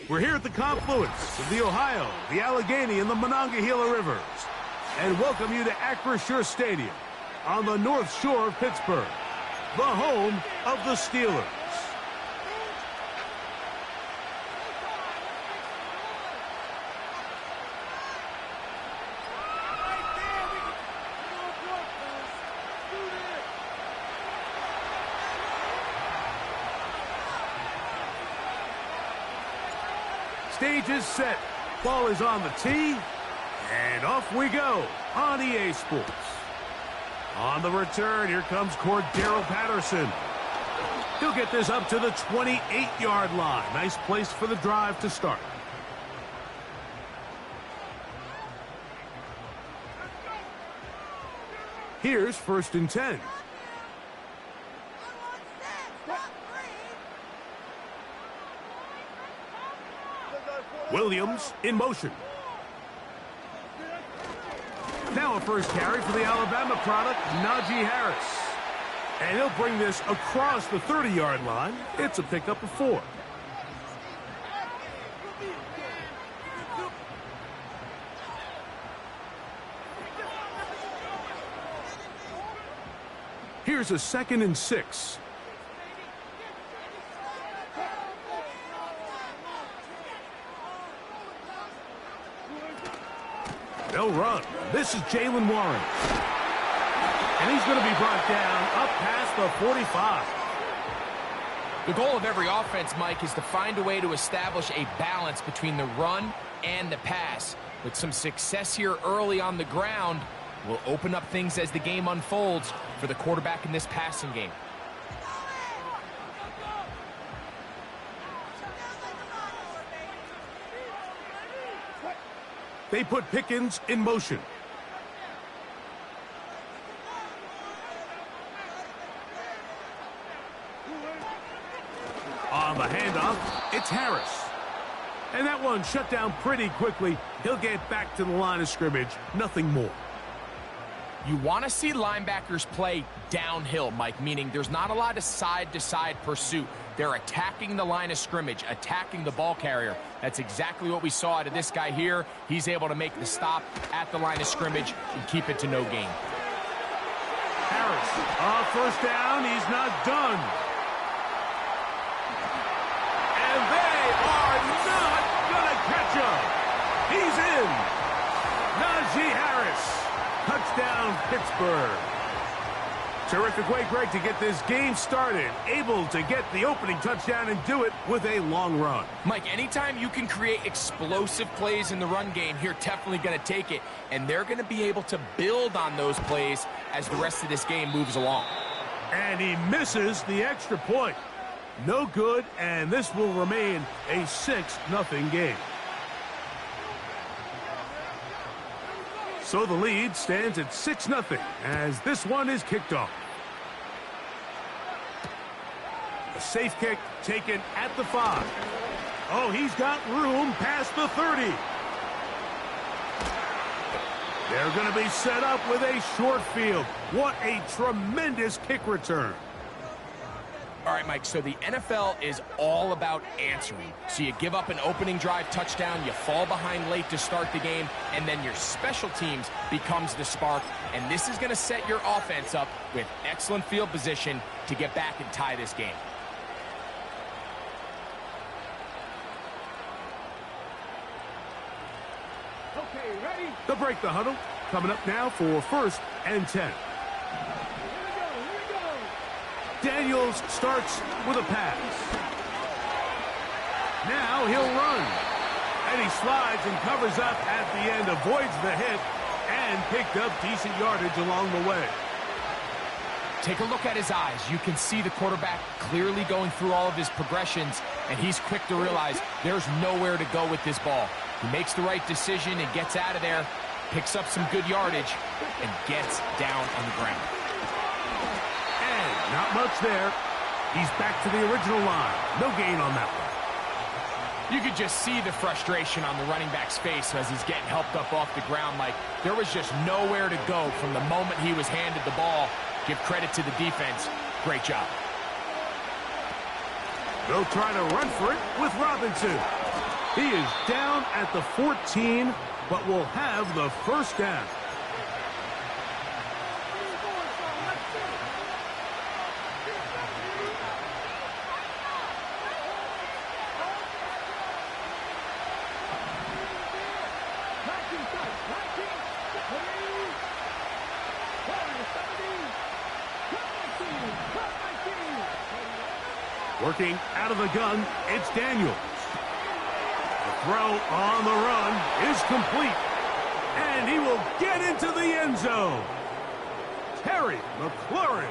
We're here at the confluence of the Ohio, the Allegheny, and the Monongahela Rivers, and welcome you to Acrisure Stadium on the North Shore of Pittsburgh, the home of the Steelers. Stage is set. Ball is on the tee. And off we go on EA Sports. On the return, here comes Cordero Patterson. He'll get this up to the 28-yard line. Nice place for the drive to start. Here's 1st and 10. Williams in motion. Now a first carry for the Alabama product, Najee Harris. And he'll bring this across the 30-yard line. It's a pickup of 4. Here's a 2nd and 6. They'll run. This is Jaylen Warren. And he's going to be brought down up past the 45. The goal of every offense, Mike, is to find a way to establish a balance between the run and the pass. With some success here early on the ground, will open up things as the game unfolds for the quarterback in this passing game. They put Pickens in motion. On the handoff, it's Harris. And that one shut down pretty quickly. He'll get back to the line of scrimmage. Nothing more. You want to see linebackers play downhill, Mike, meaning there's not a lot of side-to-side pursuit. They're attacking the line of scrimmage, attacking the ball carrier. That's exactly what we saw out of this guy here. He's able to make the stop at the line of scrimmage and keep it to no gain. Harris, first down. He's not done. And they are not going to catch him. He's in. Najee Harris. Touchdown, Pittsburgh. Terrific way, Greg, to get this game started. Able to get the opening touchdown and do it with a long run. Mike, anytime you can create explosive plays in the run game, you're definitely going to take it. And they're going to be able to build on those plays as the rest of this game moves along. And he misses the extra point. No good, and this will remain a 6-0 game. So the lead stands at 6-0 as this one is kicked off. A safe kick taken at the 5. Oh, he's got room past the 30. They're going to be set up with a short field. What a tremendous kick return. All right, Mike, so the NFL is all about answering. So you give up an opening drive touchdown, you fall behind late to start the game, and then your special teams becomes the spark. And this is going to set your offense up with excellent field position to get back and tie this game. Okay, ready? They'll break the huddle. Coming up now for 1st and 10. Daniels starts with a pass. Now he'll run. And he slides and covers up at the end, avoids the hit, and picked up decent yardage along the way. Take a look at his eyes. You can see the quarterback clearly going through all of his progressions, and he's quick to realize there's nowhere to go with this ball. He makes the right decision and gets out of there, picks up some good yardage, and gets down on the ground. Not much there. He's back to the original line. No gain on that one. You could just see the frustration on the running back's face as he's getting helped up off the ground. Like, there was just nowhere to go from the moment he was handed the ball. Give credit to the defense. Great job. They'll try to run for it with Robinson. He is down at the 14, but will have the first down. Working out of the gun, it's Daniels. The throw on the run is complete. And he will get into the end zone. Terry McLaurin.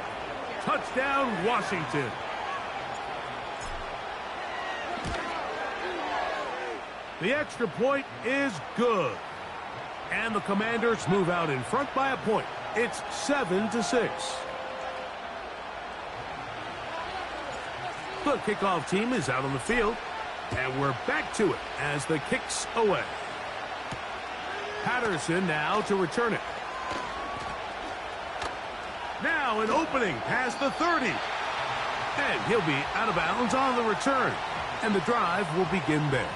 Touchdown, Washington. The extra point is good. And the Commanders move out in front by a point. It's 7-6. The kickoff team is out on the field, and we're back to it as the kick's away. Patterson now to return it. Now an opening past the 30. And he'll be out of bounds on the return, and the drive will begin there.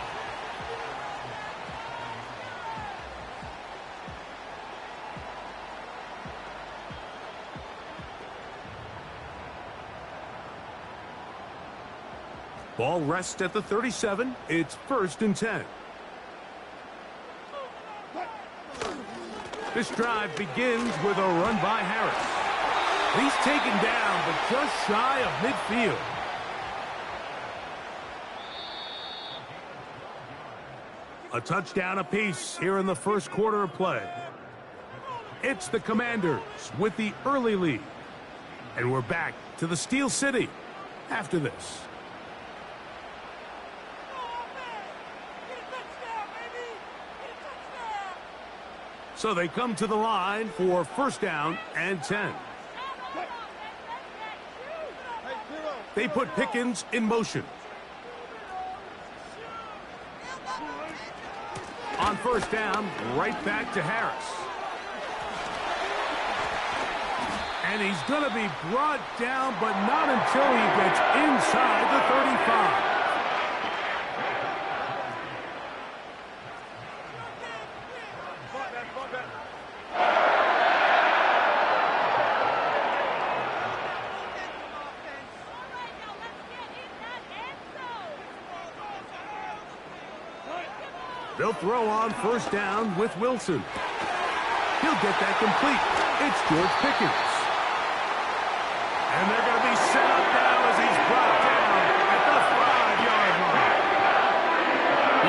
Ball rests at the 37. It's 1st and 10. This drive begins with a run by Harris. He's taken down, but just shy of midfield. A touchdown apiece here in the first quarter of play. It's the Commanders with the early lead. And we're back to the Steel City after this. So they come to the line for 1st down and 10. They put Pickens in motion. On 1st down, right back to Harris. And he's going to be brought down, but not until he gets inside the 35. They'll throw on 1st down with Wilson. He'll get that complete. It's George Pickens. And they're going to be set up now as he's brought down at the 5-yard line.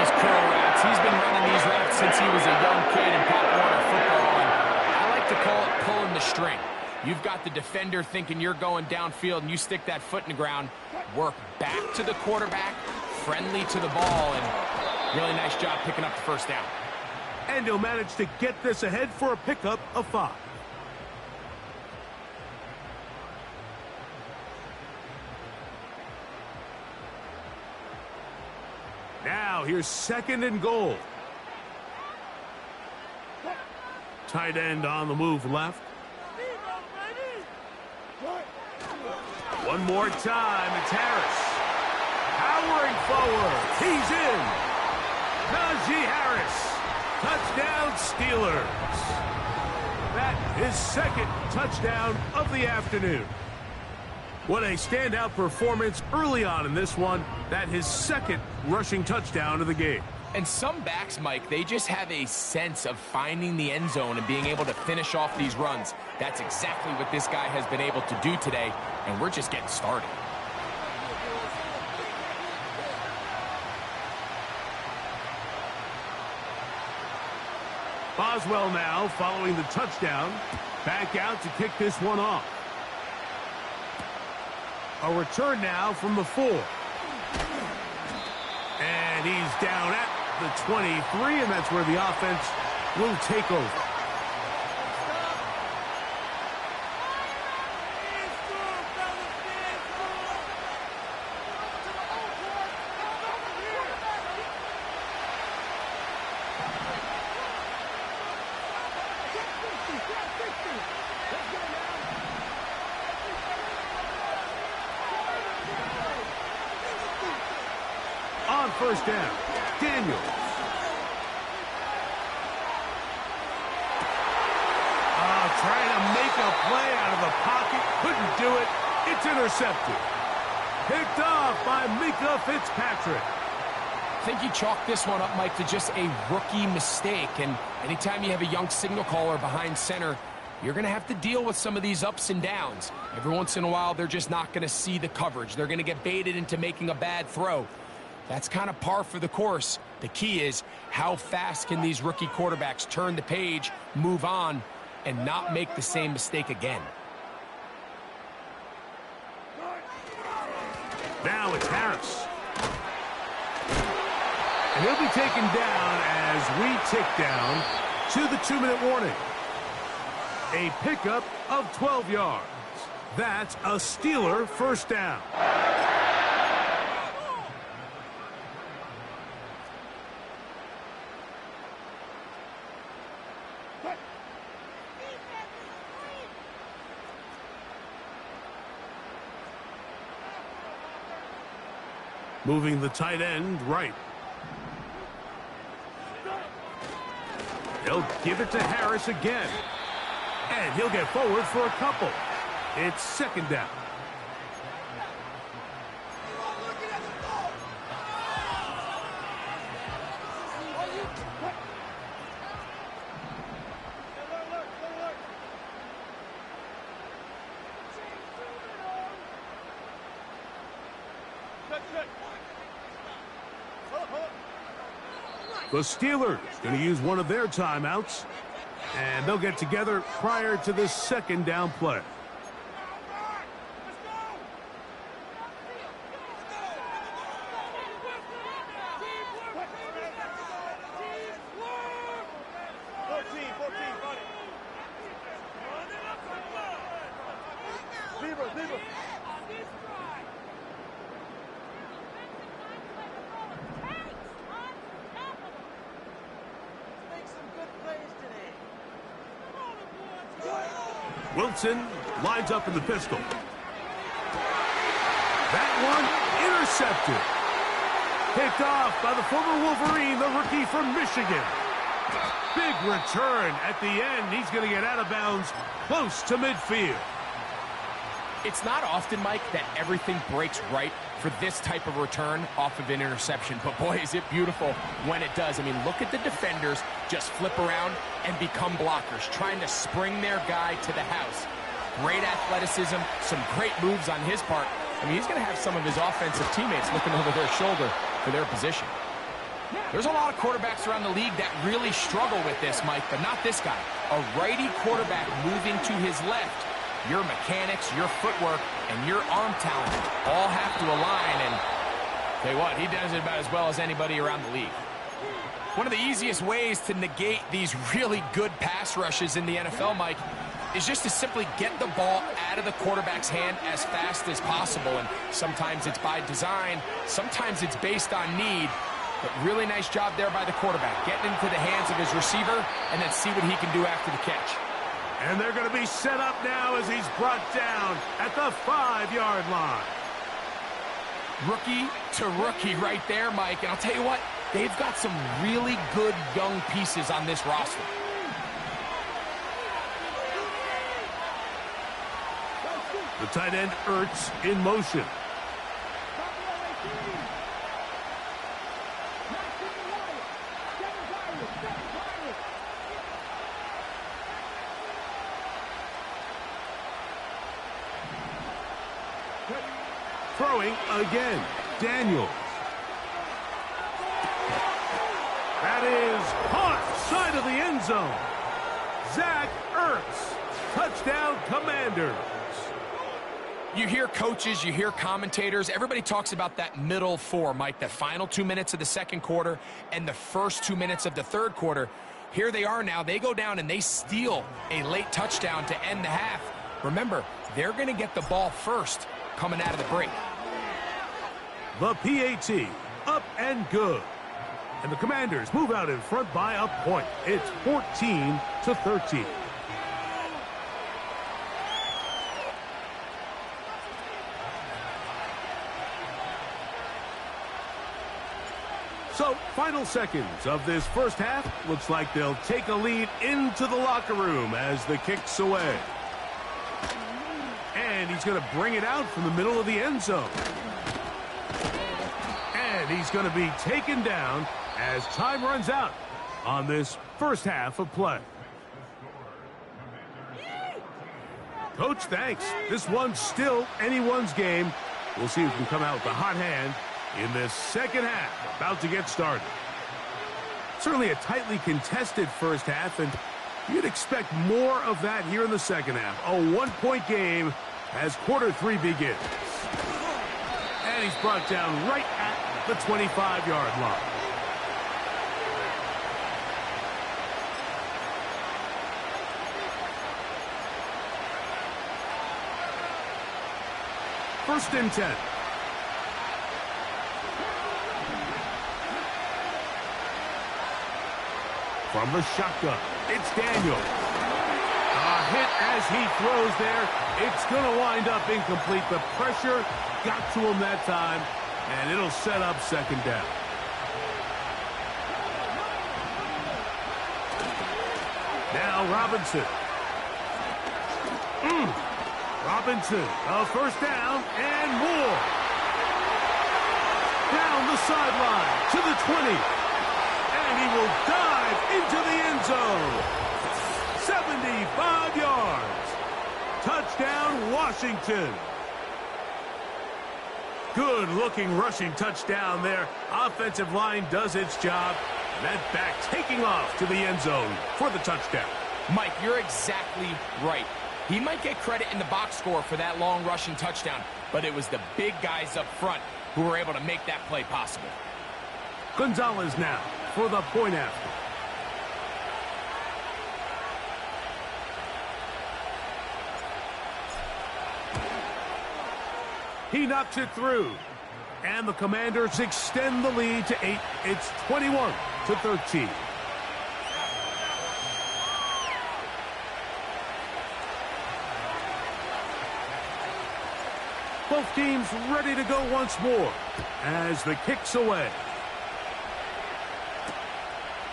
These curl routes, he's been running these routes since he was a young kid in Pop Warner football. And I like to call it pulling the string. You've got the defender thinking you're going downfield, and you stick that foot in the ground, work back to the quarterback, friendly to the ball, and really nice job picking up the 1st down. And he'll manage to get this ahead for a pickup of 5. Now here's 2nd and goal. Tight end on the move left. One more time, it's Harris. Powering forward, he's in. Najee Harris, touchdown Steelers. That is 2nd touchdown of the afternoon. What a standout performance early on in this one. That his 2nd rushing touchdown of the game. And some backs, Mike, they just have a sense of finding the end zone and being able to finish off these runs. That's exactly what this guy has been able to do today, and we're just getting started. Boswell now following the touchdown. Back out to kick this one off. A return now from the 4. And he's down at the 23, and that's where the offense will take over. On 1st down, Daniels. Trying to make a play out of the pocket. Couldn't do it. It's intercepted. Picked off by Mika Fitzpatrick. I think you chalk this one up, Mike, to just a rookie mistake. And anytime you have a young signal caller behind center, you're going to have to deal with some of these ups and downs. Every once in a while, they're just not going to see the coverage. They're going to get baited into making a bad throw. That's kind of par for the course. The key is how fast can these rookie quarterbacks turn the page, move on, and not make the same mistake again. Now it's Harris. And he'll be taken down as we tick down to the 2-minute warning. A pickup of 12 yards. That's a Steeler first down. Moving the tight end right. He'll give it to Harris again. And he'll get forward for a couple. It's second down. The Steelers going to use one of their timeouts, and they'll get together prior to the second down play. Wilson lines up in the pistol. That one intercepted. Picked off by the former Wolverine, the rookie from Michigan. Big return at the end. He's going to get out of bounds close to midfield. It's not often, Mike, that everything breaks right for this type of return off of an interception. But, boy, is it beautiful when it does. I mean, look at the defenders just flip around and become blockers, trying to spring their guy to the house. Great athleticism, some great moves on his part. I mean, he's going to have some of his offensive teammates looking over their shoulder for their position. There's a lot of quarterbacks around the league that really struggle with this, Mike, but not this guy. A righty quarterback moving to his left. Your mechanics, your footwork, and your arm talent all have to align, and tell you what, he does it about as well as anybody around the league. One of the easiest ways to negate these really good pass rushes in the NFL, Mike, is just to simply get the ball out of the quarterback's hand as fast as possible, and sometimes it's by design, sometimes it's based on need, but really nice job there by the quarterback, getting into the hands of his receiver, and then see what he can do after the catch. And they're going to be set up now as he's brought down at the 5-yard line. Rookie to rookie right there, Mike. And I'll tell you what, they've got some really good young pieces on this roster. The tight end Ertz in motion. Throwing again, Daniels. That is caught side of the end zone. Zach Ertz, touchdown Commanders. You hear coaches, you hear commentators, everybody talks about that middle four, Mike, the final 2 minutes of the second quarter and the first 2 minutes of the third quarter. Here they are now. They go down and they steal a late touchdown to end the half. Remember, they're going to get the ball first coming out of the break. The PAT, up and good. And the Commanders move out in front by a point. It's 14-13. So, final seconds of this first half. Looks like they'll take a lead into the locker room as the kick's away. And he's going to bring it out from the middle of the end zone. And he's going to be taken down as time runs out on this first half of play. Coach, thanks. This one's still anyone's game. We'll see who can come out with the hot hand in this second half, about to get started. Certainly a tightly contested first half, and you'd expect more of that here in the second half. A one-point game as quarter three begins. And he's brought down right at the 25-yard line. First and 10. From the shotgun, it's Daniel. A hit as he throws there. It's going to wind up incomplete. The pressure got to him that time, and it'll set up second down. Now Robinson. Robinson, a first down and more. Down the sideline to the 20. And he will dive into the end zone. 75 yards. Touchdown, Washington. Good-looking rushing touchdown there. Offensive line does its job. That back taking off to the end zone for the touchdown. Mike, you're exactly right. He might get credit in the box score for that long rushing touchdown, but it was the big guys up front who were able to make that play possible. Gonzalez now for the point after. He knocks it through. And the Commanders extend the lead to 8. It's 21-13. Both teams ready to go once more as the kick's away.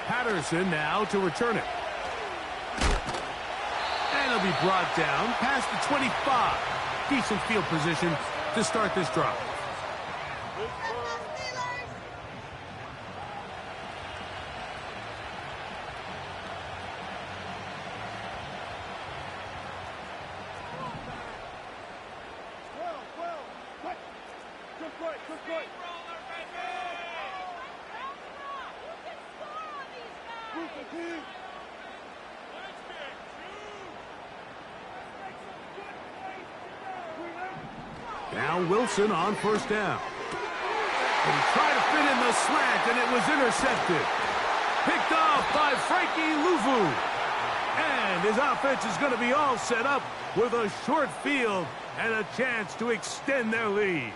Patterson now to return it. And it'll be brought down past the 25. Decent field position to start this drive. Now Wilson on first down. And he tried to fit in the slant, and it was intercepted. Picked off by Frankie Louvu. And his offense is going to be all set up with a short field and a chance to extend their lead.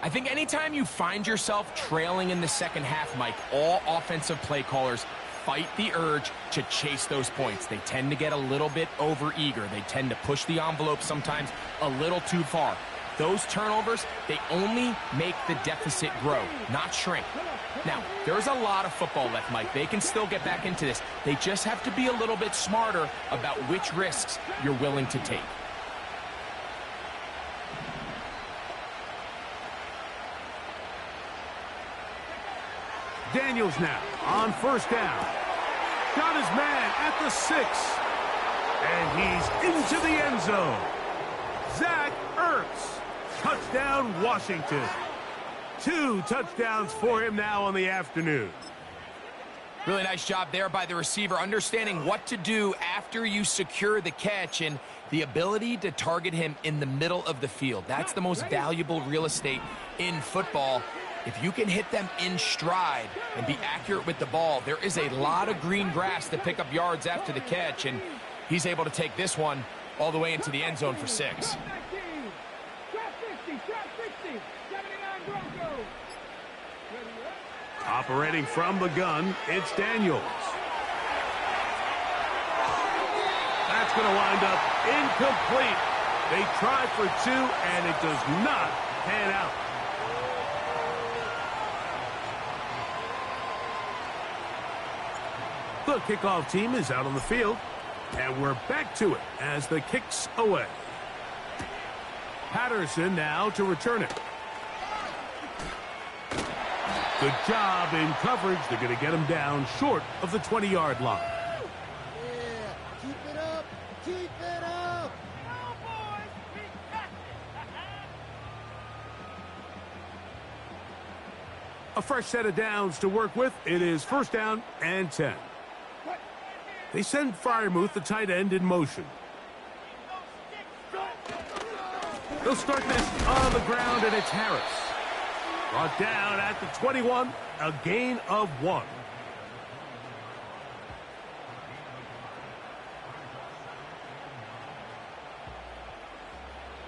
I think anytime you find yourself trailing in the second half, Mike, all offensive play callers fight the urge to chase those points. They tend to get a little bit overeager. They tend to push the envelope sometimes a little too far. Those turnovers, they only make the deficit grow, not shrink. Now, there's a lot of football left, Mike. They can still get back into this. They just have to be a little bit smarter about which risks you're willing to take. Daniels now on first down. Got his man at the 6. And he's into the end zone. Zach Ertz. Touchdown, Washington. 2 touchdowns for him now on the afternoon. Really nice job there by the receiver, understanding what to do after you secure the catch and the ability to target him in the middle of the field. That's the most valuable real estate in football. If you can hit them in stride and be accurate with the ball, there is a lot of green grass to pick up yards after the catch, and he's able to take this one all the way into the end zone for 6. Operating from the gun, it's Daniels. That's going to wind up incomplete. They try for 2, and it does not pan out. The kickoff team is out on the field, and we're back to it as the kick's away. Patterson now to return it. Good job in coverage. They're going to get him down short of the 20-yard line. Yeah, keep it up. Keep it up. A fresh set of downs to work with. It is first down and 10. They send Freiermuth, the tight end, in motion. They'll start this on the ground, and it's Harris. Brought down at the 21, a gain of 1.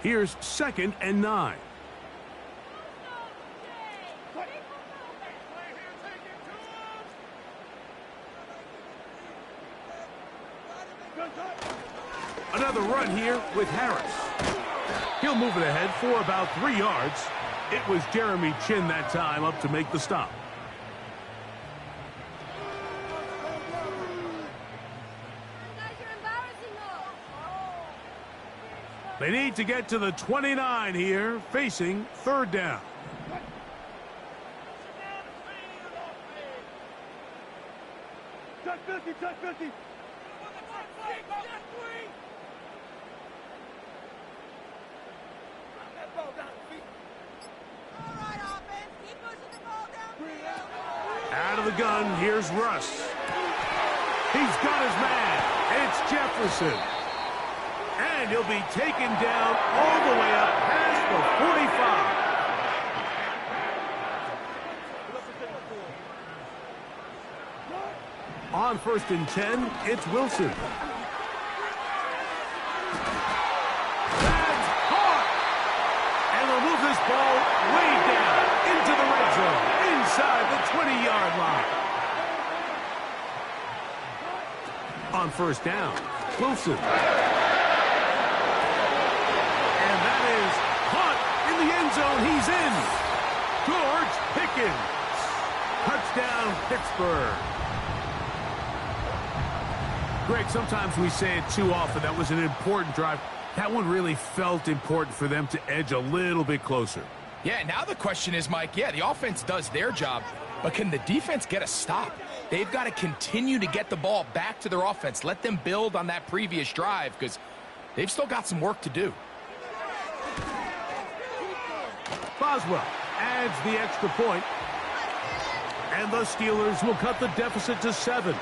Here's 2nd and 9. Another run here with Harris. He'll move it ahead for about 3 yards. It was Jeremy Chin that time up to make the stop. They need to get to the 29 here, facing 3rd down. Touch 50, touch 50. Out of the gun, here's Russ. He's got his man. It's Jefferson. And he'll be taken down all the way up past the 45. On 1st and 10, it's Wilson. That's caught! And they'll move this ball way down into the red zone, inside the 20-yard line. On 1st down, Wilson. And that is caught in the end zone. He's in. George Pickens. Touchdown, Pittsburgh. Greg, sometimes we say it too often. That was an important drive. That one really felt important for them to edge a little bit closer. Yeah, now the question is, Mike, yeah, the offense does their job, but can the defense get a stop? They've got to continue to get the ball back to their offense. Let them build on that previous drive because they've still got some work to do. Boswell adds the extra point, and the Steelers will cut the deficit to 7.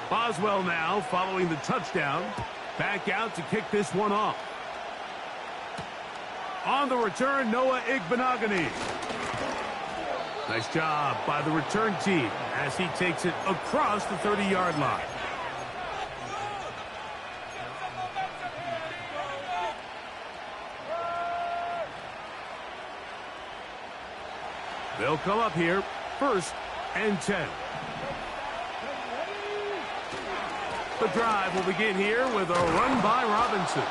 Boswell now, following the touchdown, back out to kick this one off. On the return, Noah Igbenogany. Nice job by the return team as he takes it across the 30-yard line. They'll come up here, 1st and 10. The drive will begin here with a run by Robinson.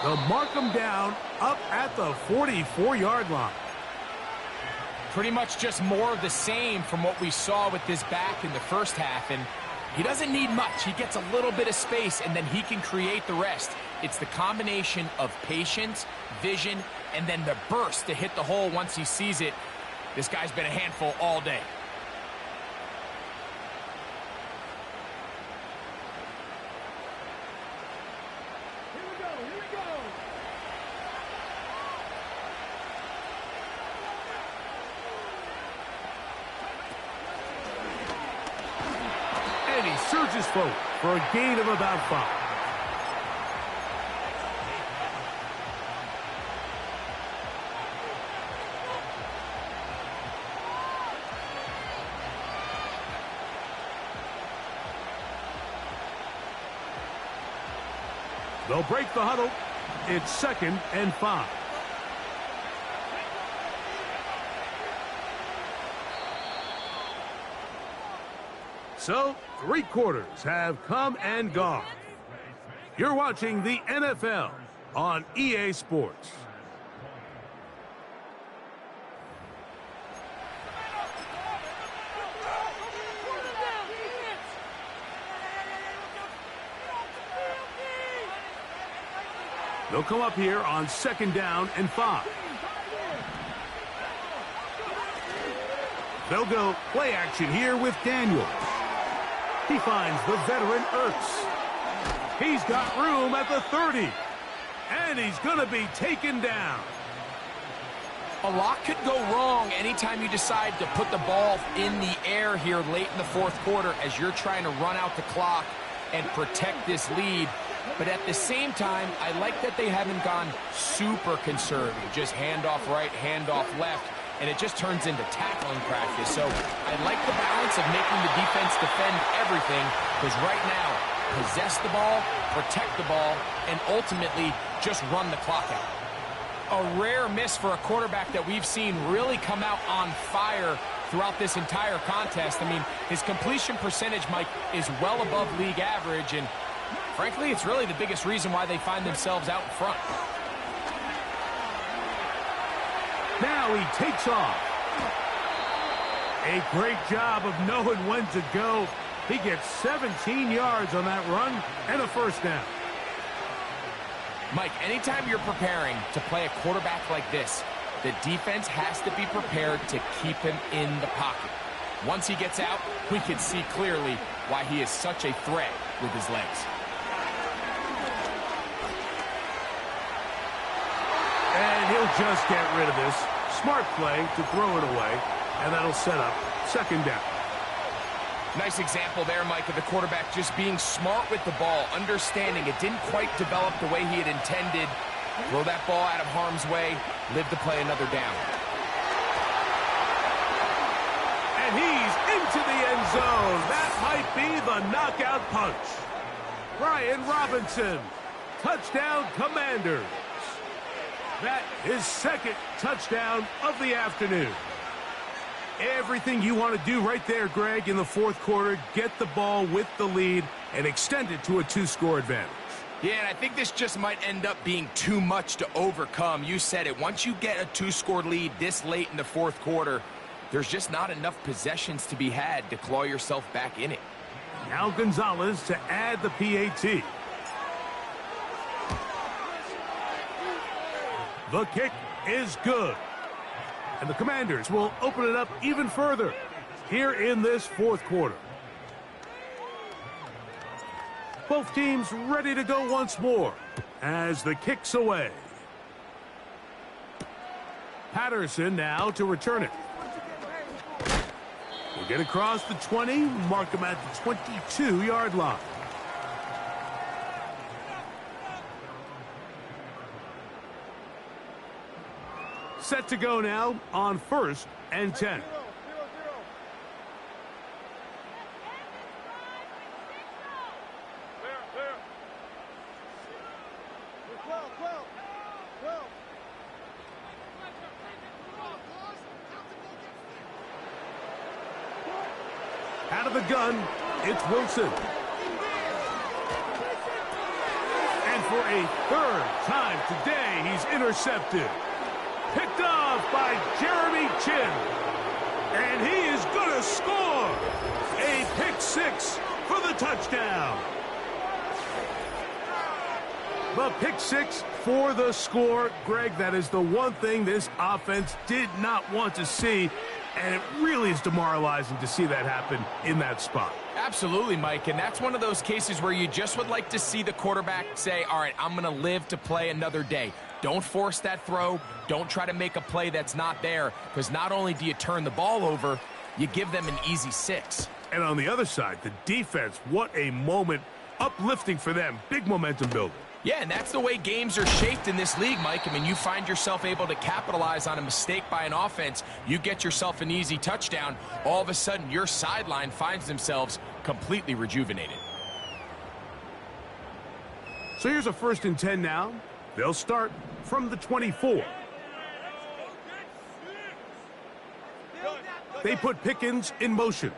They'll mark him down up at the 44-yard line. Pretty much just more of the same from what we saw with this back in the first half, and he doesn't need much. He gets a little bit of space, and then he can create the rest. It's the combination of patience, vision, and then the burst to hit the hole once he sees it. This guy's been a handful all day. And he surges forward for a gain of about 5. They'll break the huddle. It's 2nd and 5. So, 3 quarters have come and gone. You're watching the NFL on EA Sports. They'll come up here on 2nd down and 5. They'll go play action here with Daniels. He finds the veteran Ertz. He's got room at the 30. And he's going to be taken down. A lot could go wrong anytime you decide to put the ball in the air here late in the 4th quarter as you're trying to run out the clock and protect this lead. But at the same time, I like that they haven't gone super conservative. Just handoff right, handoff left, and it just turns into tackling practice. So I like the balance of making the defense defend everything, because right now, possess the ball, protect the ball, and ultimately just run the clock out. A rare miss for a quarterback that we've seen really come out on fire throughout this entire contest. I mean, his completion percentage, Mike, is well above league average, and frankly, it's really the biggest reason why they find themselves out in front. Now he takes off. A great job of knowing when to go. He gets 17 yards on that run and a 1st down. Mike, anytime you're preparing to play a quarterback like this, the defense has to be prepared to keep him in the pocket. Once he gets out, we can see clearly why he is such a threat with his legs. And he'll just get rid of this. Smart play to throw it away, and that'll set up 2nd down. Nice example there, Mike, of the quarterback just being smart with the ball, understanding it didn't quite develop the way he had intended. Throw that ball out of harm's way, live to play another down. And he's into the end zone. That might be the knockout punch. Brian Robinson, touchdown Commanders. That is 2nd touchdown of the afternoon. Everything you want to do right there, Greg, in the 4th quarter, get the ball with the lead and extend it to a 2-score advantage. Yeah, and I think this just might end up being too much to overcome. You said it. Once you get a 2-score lead this late in the 4th quarter, there's just not enough possessions to be had to claw yourself back in it. Now Gonzalez to add the PAT. The kick is good. And the Commanders will open it up even further here in this 4th quarter. Both teams ready to go once more as the kick's away. Patterson now to return it. We'll get across the 20, mark him at the 22-yard line. Set to go now on 1st and 10. Out of the gun, it's Wilson. And for a 3rd time today, he's intercepted. Picked off by Jeremy Chin. And he is going to score. A pick 6 for the touchdown. The pick 6 for the score. Greg, that is the one thing this offense did not want to see. And it really is demoralizing to see that happen in that spot. Absolutely, Mike, and that's one of those cases where you just would like to see the quarterback say, all right, I'm going to live to play another day. Don't force that throw. Don't try to make a play that's not there, because not only do you turn the ball over, you give them an easy 6. And on the other side, the defense, what a moment. Uplifting for them. Big momentum builder. Yeah, and that's the way games are shaped in this league, Mike. I mean, you find yourself able to capitalize on a mistake by an offense. You get yourself an easy touchdown. All of a sudden, your sideline finds themselves completely rejuvenated. So here's a 1st and 10 now. They'll start from the 24. They put Pickens in motion.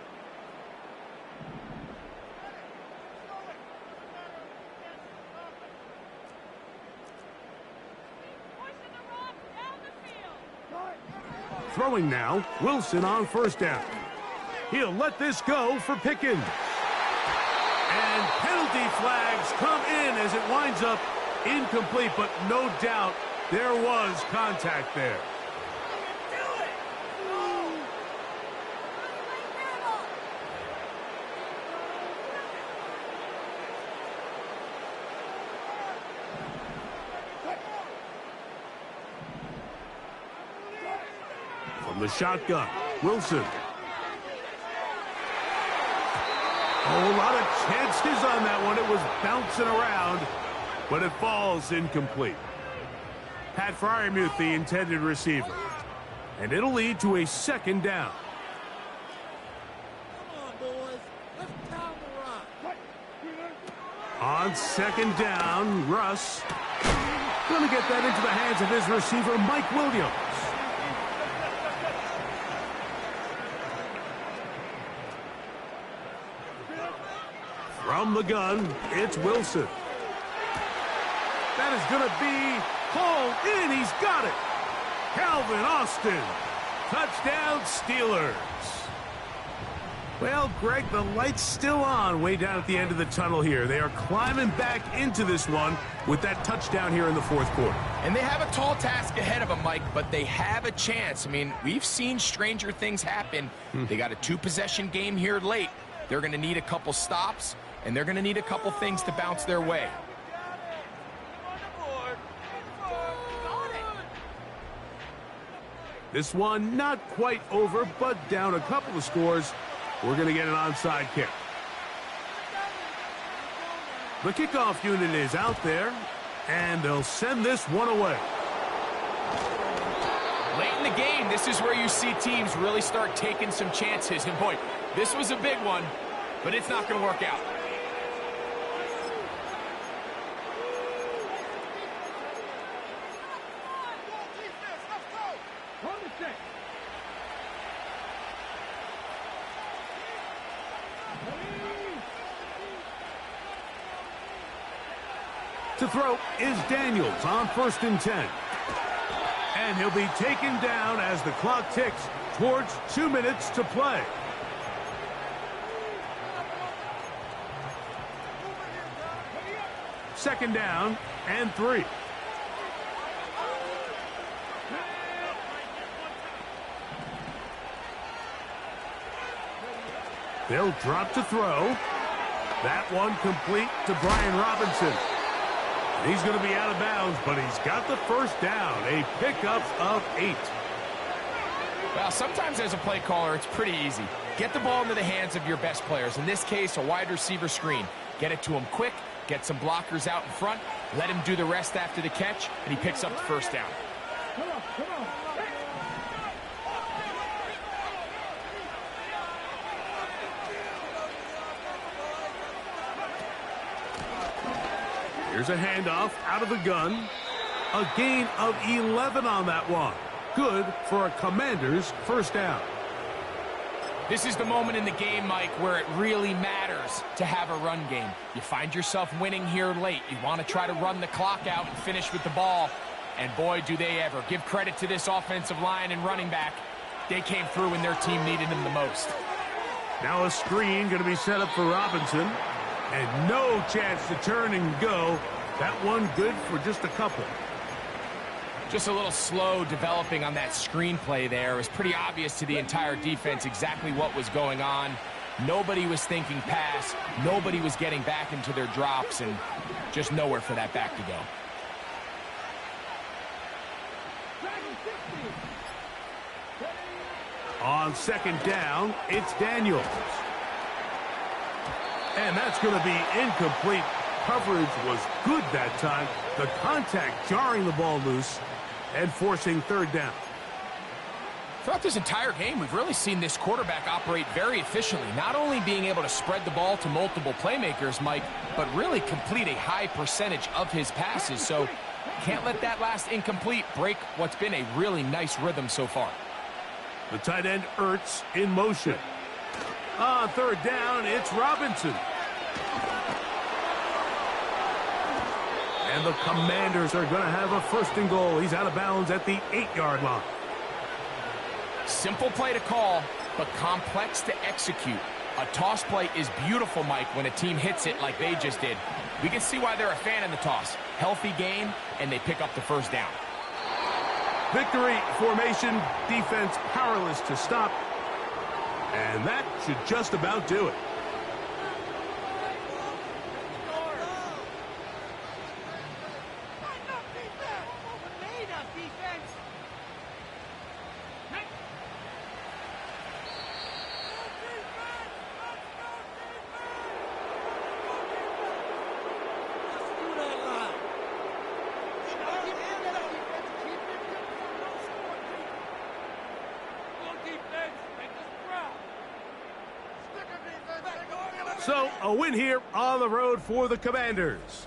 Throwing now, Wilson on 1st down. He'll let this go for Pickens. And penalty flags come in as it winds up Incomplete, but no doubt there was contact there. From the shotgun, Wilson. Oh, a lot of chances on that one. It was bouncing around, but it falls incomplete. Pat Freiermuth, the intended receiver. And it'll lead to a second down. Come on, boys. Let's pound the rock. On second down, Russ going to get that into the hands of his receiver, Mike Williams. From the gun, it's Wilson. That is going to be hauled in. He's got it. Calvin Austin. Touchdown, Steelers. Well, Greg, the light's still on way down at the end of the tunnel here. They are climbing back into this one with that touchdown here in the fourth quarter. And they have a tall task ahead of them, Mike, but they have a chance. I mean, we've seen stranger things happen. They got a two-possession game here late. They're going to need a couple stops, and they're going to need a couple things to bounce their way. This one not quite over, but down a couple of scores. We're going to get an onside kick. The kickoff unit is out there, and they'll send this one away. Late in the game, this is where you see teams really start taking some chances. And boy, this was a big one, but it's not going to work out. To throw is Daniels on 1st and 10. And he'll be taken down as the clock ticks towards 2 minutes to play. Second down and 3. They'll drop to throw. That one complete to Brian Robinson. He's going to be out of bounds, but he's got the first down. A pickup of 8. Well, sometimes as a play caller, it's pretty easy. Get the ball into the hands of your best players. In this case, a wide receiver screen. Get it to him quick, get some blockers out in front, let him do the rest after the catch, and he picks up the first down. Come on, come on. Here's a handoff out of the gun. A gain of 11 on that one. Good for a Commander's first down. This is the moment in the game, Mike, where it really matters to have a run game. You find yourself winning here late. You want to try to run the clock out and finish with the ball. And boy, do they ever. Give credit to this offensive line and running back. They came through when their team needed them the most. Now a screen going to be set up for Robinson. And no chance to turn and go. That one good for just a couple. Just a little slow developing on that screenplay there. It was pretty obvious to the entire defense exactly what was going on. Nobody was thinking pass. Nobody was getting back into their drops, and just nowhere for that back to go. On second down, it's Daniels. And that's going to be incomplete. Coverage was good that time. The contact jarring the ball loose and forcing third down. Throughout this entire game, we've really seen this quarterback operate very efficiently, not only being able to spread the ball to multiple playmakers, Mike, but really complete a high percentage of his passes. So can't let that last incomplete break what's been a really nice rhythm so far. The tight end Ertz in motion. On third down, it's Robinson. And the Commanders are going to have a first and goal. He's out of bounds at the 8-yard line. Simple play to call, but complex to execute. A toss play is beautiful, Mike, when a team hits it like they just did. We can see why they're a fan in the toss. Healthy game, and they pick up the first down. Victory formation, defense powerless to stop. And that should just about do it. So, a win here on the road for the Commanders.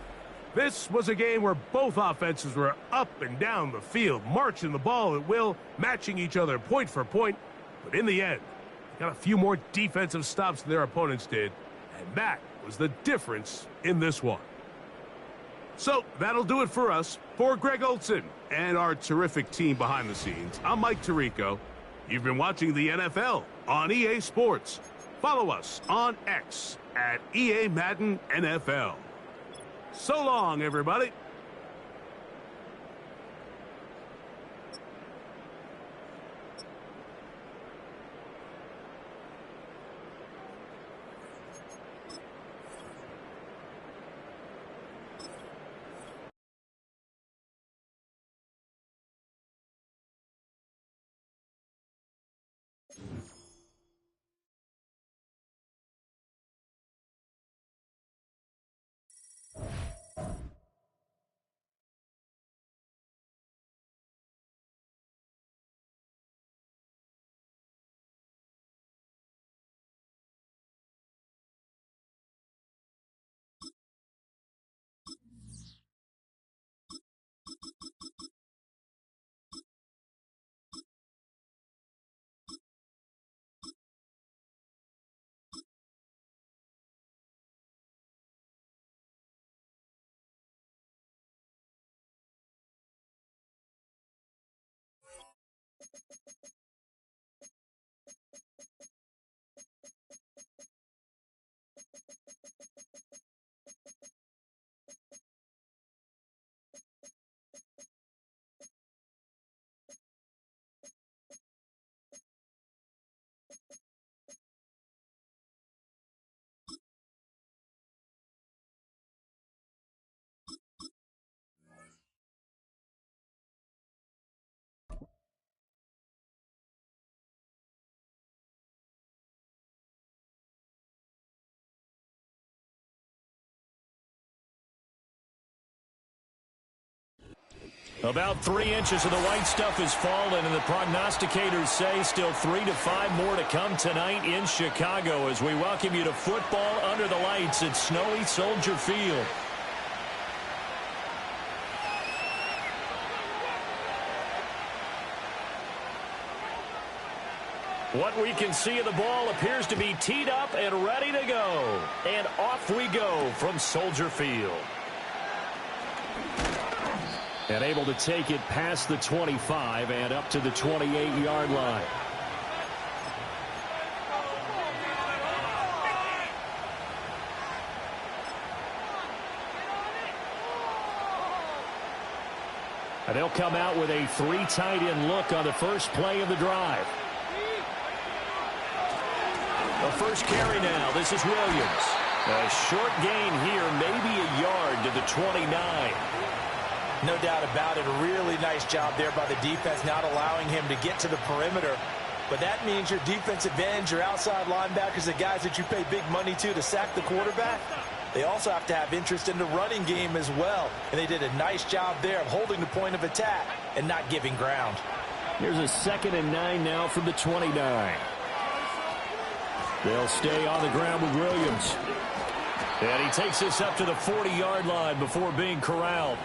This was a game where both offenses were up and down the field, marching the ball at will, matching each other point for point. But in the end, they got a few more defensive stops than their opponents did, and that was the difference in this one. So, that'll do it for us. For Greg Olson and our terrific team behind the scenes, I'm Mike Tirico. You've been watching the NFL on EA Sports. Follow us on X at EA Madden NFL. So long, everybody. About 3 inches of the white stuff has fallen, and the prognosticators say still 3 to 5 more to come tonight in Chicago as we welcome you to football under the lights at snowy Soldier Field. What we can see of the ball appears to be teed up and ready to go. And off we go from Soldier Field. And able to take it past the 25 and up to the 28-yard line. And they'll come out with a 3 tight end look on the first play of the drive. The first carry now. This is Williams. A short gain here, maybe a yard to the 29. No doubt about it. A really nice job there by the defense, not allowing him to get to the perimeter. But that means your defensive ends, your outside linebackers, the guys that you pay big money to sack the quarterback, they also have to have interest in the running game as well. And they did a nice job there of holding the point of attack and not giving ground. Here's a 2nd and 9 now from the 29. They'll stay on the ground with Williams. And he takes this up to the 40-yard line before being corralled.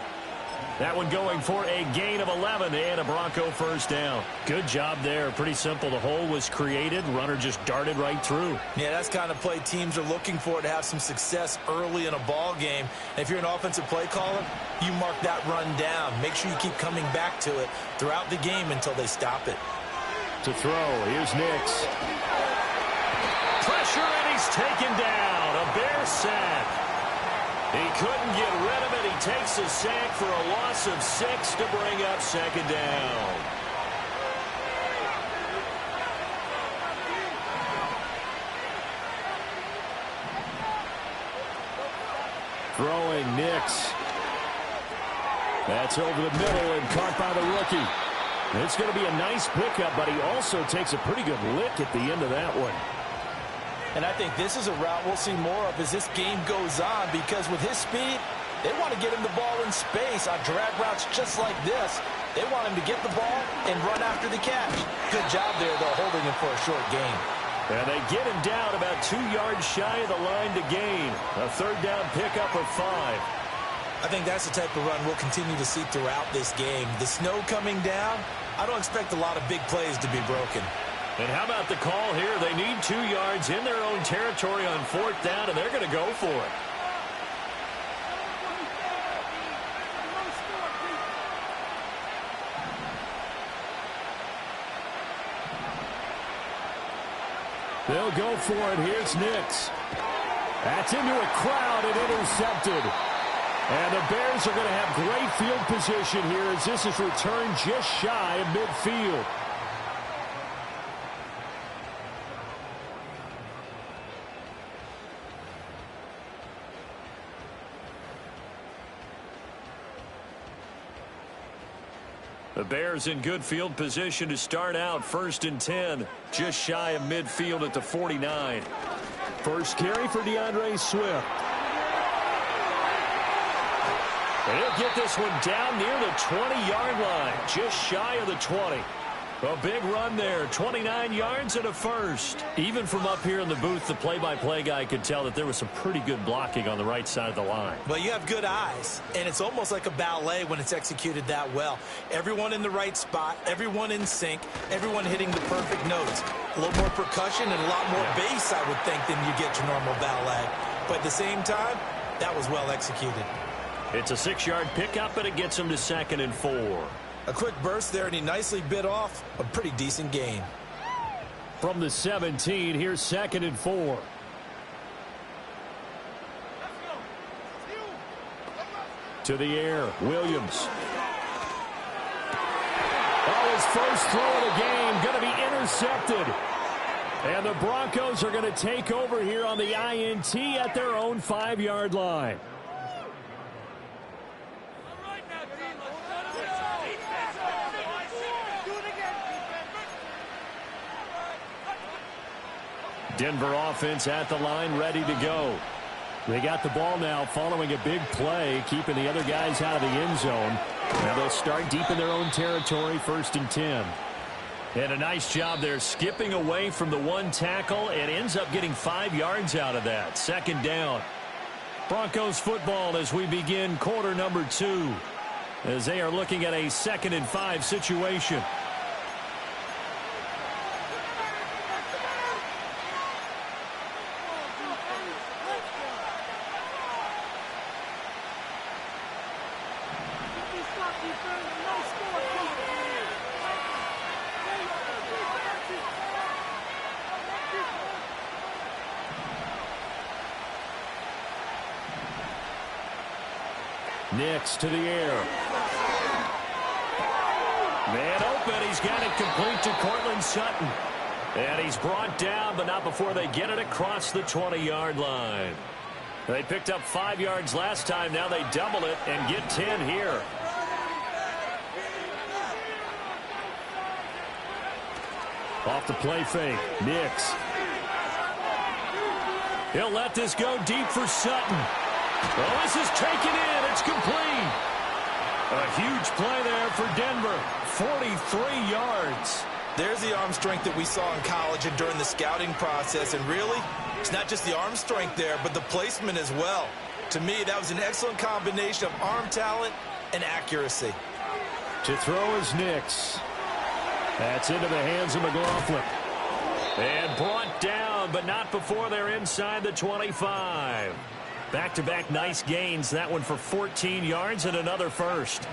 That one going for a gain of 11 and a Bronco first down. Good job there. Pretty simple. The hole was created. Runner just darted right through. Yeah, that's kind of play teams are looking for to have some success early in a ball game. And if you're an offensive play caller, you mark that run down. Make sure you keep coming back to it throughout the game until they stop it. To throw, here's Nix. Pressure, and he's taken down. A Bear sack. He couldn't get rid of it. He takes a sack for a loss of 6 to bring up second down. Throwing Nix. That's over the middle and caught by the rookie. It's going to be a nice pickup, but he also takes a pretty good lick at the end of that one. And I think this is a route we'll see more of as this game goes on, because with his speed, they want to get him the ball in space on drag routes just like this. They want him to get the ball and run after the catch. Good job there, though, holding him for a short gain. And they get him down about 2 yards shy of the line to gain. A third down pickup of 5. I think that's the type of run we'll continue to see throughout this game. The snow coming down, I don't expect a lot of big plays to be broken. And how about the call here? They need 2 yards in their own territory on 4th down, and they're going to go for it. They'll go for it. Here's Nix. That's into a crowd and intercepted. And the Bears are going to have great field position here as this is returned just shy of midfield. The Bears in good field position to start out 1st and 10, just shy of midfield at the 49. First carry for DeAndre Swift. And he'll get this one down near the 20-yard line, just shy of the 20. A big run there, 29 yards and a first. Even from up here in the booth, the play-by-play guy could tell that there was some pretty good blocking on the right side of the line. Well, you have good eyes, and it's almost like a ballet when it's executed that well. Everyone in the right spot, everyone in sync, everyone hitting the perfect notes. A little more percussion and a lot more bass, I would think, than you get your normal ballet. But at the same time, that was well executed. It's a 6-yard pickup, and it gets him to 2nd and 4. A quick burst there, and he nicely bit off a pretty decent gain. From the 17, here's 2nd and 4. To the air, Williams. Oh, his first throw of the game going to be intercepted. And the Broncos are going to take over here on the INT at their own 5-yard line. Denver offense at the line, ready to go. They got the ball now following a big play, keeping the other guys out of the end zone. Now they'll start deep in their own territory, 1st and 10. And a nice job there skipping away from the one tackle and ends up getting 5 yards out of that. 2nd down. Broncos football as we begin quarter number 2, as they are looking at a 2nd and 5 situation. Nix to the air. Man open. He's got it complete to Cortland Sutton. And he's brought down, but not before they get it across the 20-yard line. They picked up 5 yards last time. Now they double it and get 10 here. Off the play fake. Nix. He'll let this go deep for Sutton. Well, this is taken in. It's complete. A huge play there for Denver. 43 yards. There's the arm strength that we saw in college and during the scouting process. And really, it's not just the arm strength there, but the placement as well. To me, that was an excellent combination of arm talent and accuracy. To throw is Nix. That's into the hands of McLaughlin. And brought down, but not before they're inside the 25. Back-to-back nice gains. That one for 14 yards and another first.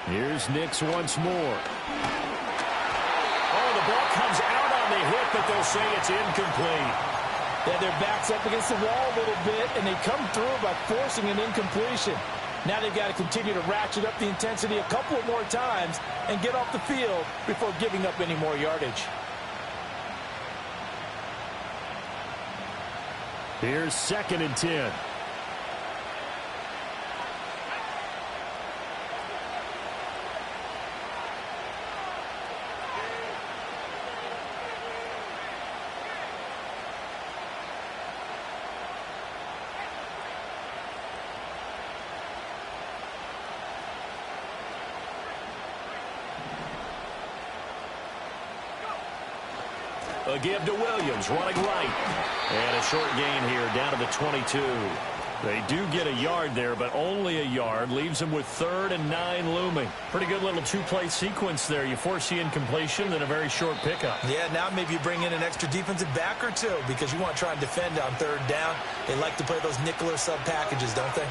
Here's Nix once more. Oh, the ball comes out on the hit, but they'll say it's incomplete. Yeah, their back's up against the wall a little bit, and they come through by forcing an incompletion. Now they've got to continue to ratchet up the intensity a couple more times and get off the field before giving up any more yardage. Here's 2nd and 10. A give to Williams, running right. And a short gain here, down to the 22. They do get a yard there, but only a yard. Leaves them with 3rd and 9 looming. Pretty good little two-play sequence there. You force the incompletion, then a very short pickup. Yeah, now maybe you bring in an extra defensive back or two because you want to try and defend on 3rd down. They like to play those nickel or sub packages, don't they?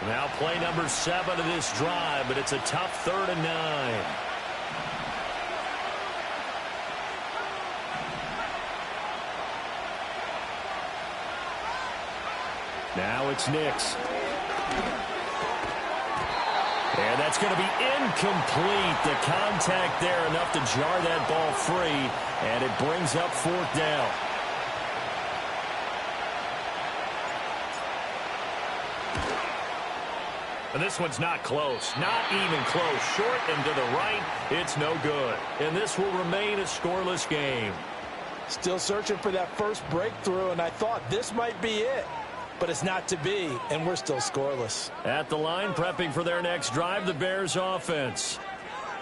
Now play number 7 of this drive, but it's a tough 3rd and 9. Now it's Nix. And that's going to be incomplete. The contact there enough to jar that ball free, and it brings up 4th down. And this one's not close. Not even close. Short and to the right. It's no good. And this will remain a scoreless game. Still searching for that first breakthrough, and I thought this might be it. But it's not to be, and we're still scoreless. At the line, prepping for their next drive, the Bears offense.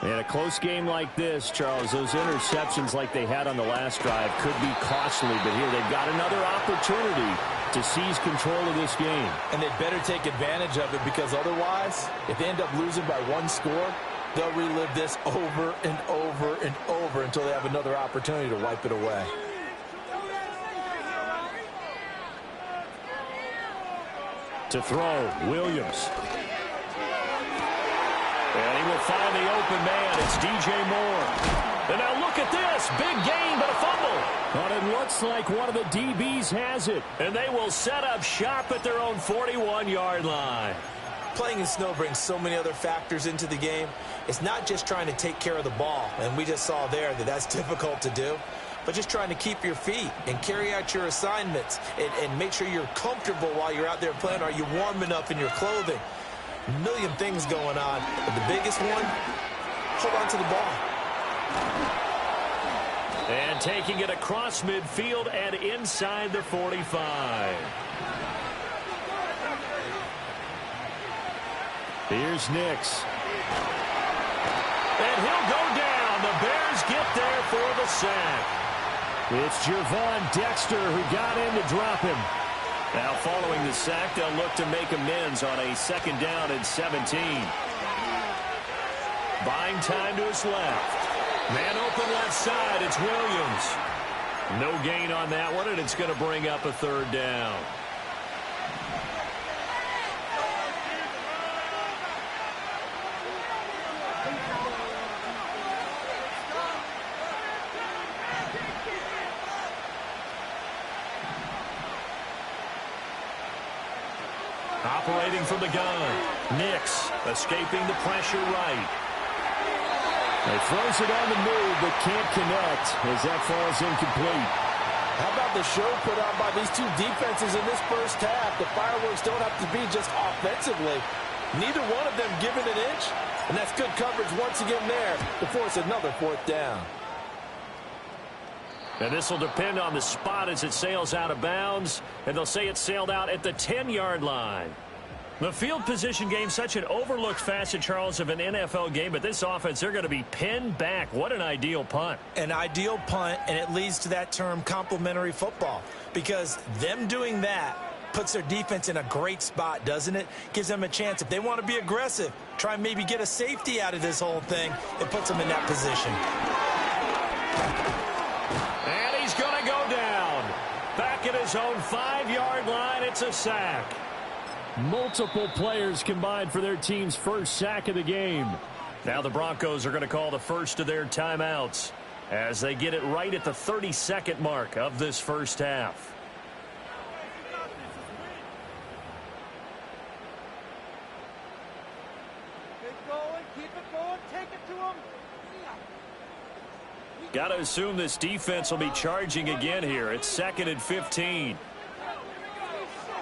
In a close game like this, Charles, those interceptions like they had on the last drive could be costly. But here they've got another opportunity to seize control of this game. And they better take advantage of it because otherwise, if they end up losing by 1 score, they'll relive this over and over and over until they have another opportunity to wipe it away. To throw, Williams. And he will find the open man. It's DJ Moore. And now look at this. Big gain, but a fumble. But it looks like one of the DBs has it. And they will set up shop at their own 41-yard line. Playing in snow brings so many other factors into the game. It's not just trying to take care of the ball. And we just saw there that that's difficult to do. But just trying to keep your feet and carry out your assignments and make sure you're comfortable while you're out there playing. Are you warm enough in your clothing? A million things going on. But the biggest one, hold on to the ball. And taking it across midfield and inside the 45. Here's Nix. And he'll go down. The Bears get there for the sack. It's Gervon Dexter who got in to drop him. Now following the sack, they'll look to make amends on a 2nd down and 17. Buying time to his left. Man open left side, it's Williams. No gain on that one, and it's going to bring up a 3rd down. Operating from the gun. Nix escaping the pressure right. He throws it on the move, but can't connect as that falls incomplete. How about the show put on by these two defenses in this first half? The fireworks don't have to be just offensively. Neither one of them given an inch, and that's good coverage once again there to force another 4th down. And this will depend on the spot as it sails out of bounds, and they'll say it sailed out at the 10-yard line. The field position game, such an overlooked facet, Charles, of an NFL game, but this offense, they're going to be pinned back. What an ideal punt. An ideal punt, and it leads to that term complementary football, because them doing that puts their defense in a great spot, doesn't it? Gives them a chance. If they want to be aggressive, try and maybe get a safety out of this whole thing, it puts them in that position. And he's going to go down. Back at his own 5-yard line, it's a sack. Multiple players combined for their team's first sack of the game. Now the Broncos are going to call the first of their timeouts as they get it right at the 30-second mark of this first half. Got to assume this defense will be charging again here. It's 2nd and 15.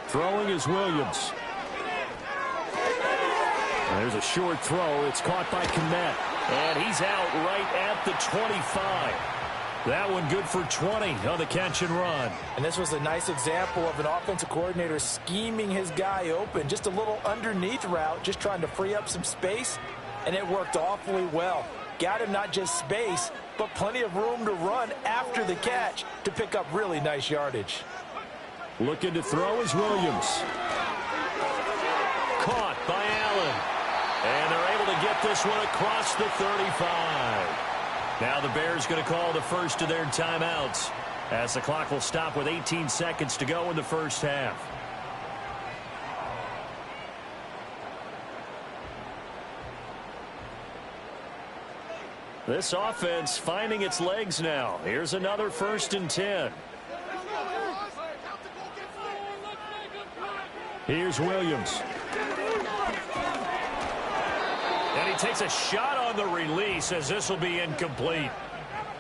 Throwing is Williams. There's a short throw. It's caught by Kmet. And he's out right at the 25. That one good for 20 on the catch and run. And this was a nice example of an offensive coordinator scheming his guy open. Just a little underneath route, just trying to free up some space. And it worked awfully well. Got him not just space, but plenty of room to run after the catch to pick up really nice yardage. Looking to throw is Williams. Caught by Allen. And they're able to get this one across the 35. Now the Bears going to call the first of their timeouts as the clock will stop with 18 seconds to go in the first half. This offense finding its legs now. Here's another 1st and 10. Here's Williams. And he takes a shot on the release as this will be incomplete.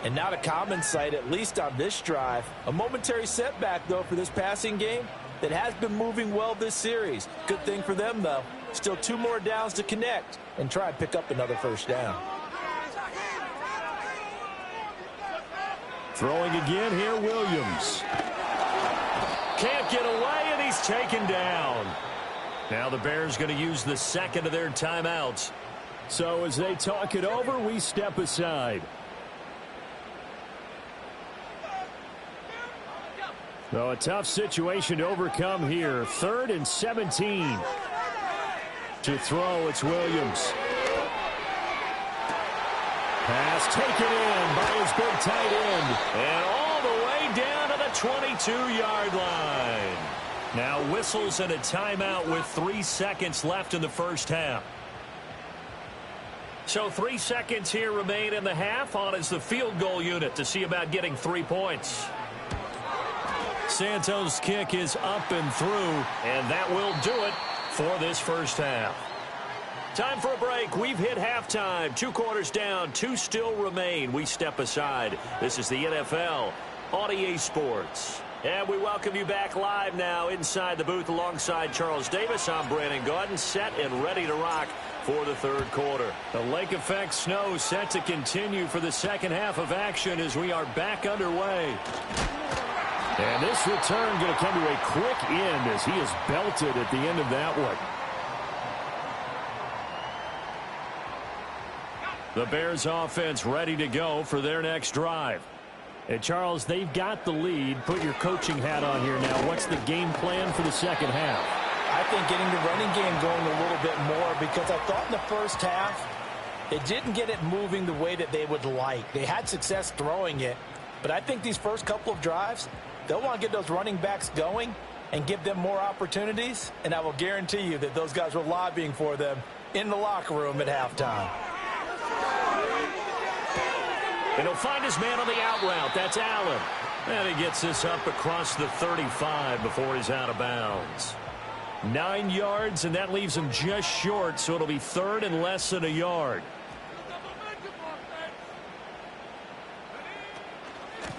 And not a common sight, at least on this drive. A momentary setback, though, for this passing game that has been moving well this series. Good thing for them, though. Still 2 more downs to connect and try and pick up another first down. Throwing again here, Williams. Can't get away, and he's taken down. Now the Bears going to use the second of their timeouts. So as they talk it over, we step aside. So a tough situation to overcome here. 3rd and 17. To throw, it's Williams. Pass taken in by his big tight end. And all the way down to the 22-yard line. Now whistles and a timeout with 3 seconds left in the first half. So 3 seconds here remain in the half. On is the field goal unit to see about getting 3 points. Santos' kick is up and through, and that will do it for this first half. Time for a break. We've hit halftime. 2 quarters down. 2 still remain. We step aside. This is the NFL on EA Sports. And we welcome you back live now inside the booth alongside Charles Davis. I'm Brandon Gaudin, set and ready to rock for the 3rd quarter. The lake effect snow set to continue for the second half of action as we are back underway. And this return going to come to a quick end as he is belted at the end of that one. The Bears offense ready to go for their next drive. And Charles, they've got the lead. Put your coaching hat on here now. What's the game plan for the second half? I think getting the running game going a little bit more, because I thought in the first half they didn't get it moving the way that they would like. They had success throwing it, but I think these first couple of drives, they'll want to get those running backs going and give them more opportunities, and I will guarantee you that those guys were lobbying for them in the locker room at halftime. And he'll find his man on the out route. That's Allen. And he gets this up across the 35 before he's out of bounds. 9 yards, and that leaves him just short, so it'll be 3rd and less than a yard.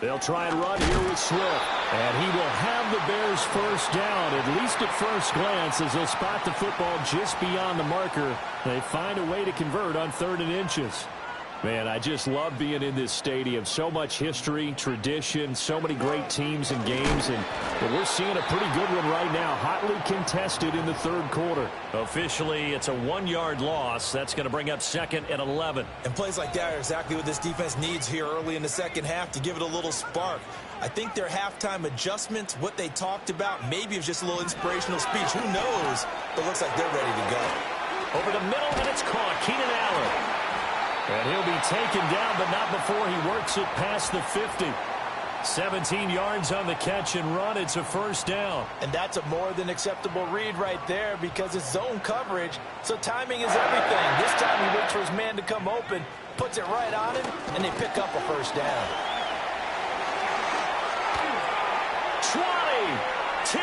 They'll try and run here with Swift. And he will have the Bears first down, at least at first glance, as they'll spot the football just beyond the marker. They find a way to convert on 3rd and inches. Man, I just love being in this stadium. So much history, tradition, so many great teams and games. And we're seeing a pretty good one right now, hotly contested in the 3rd quarter. Officially, it's a 1-yard loss. That's going to bring up 2nd and 11. And plays like that are exactly what this defense needs here early in the second half to give it a little spark. I think their halftime adjustments, what they talked about, maybe it was just a little inspirational speech. Who knows? But it looks like they're ready to go. Over the middle, and it's caught. Keenan Allen. And he'll be taken down, but not before he works it past the 50. 17 yards on the catch and run. It's a first down. And that's a more than acceptable read right there because it's zone coverage, so timing is everything. This time he waits for his man to come open, puts it right on him, and they pick up a first down. 20, 10,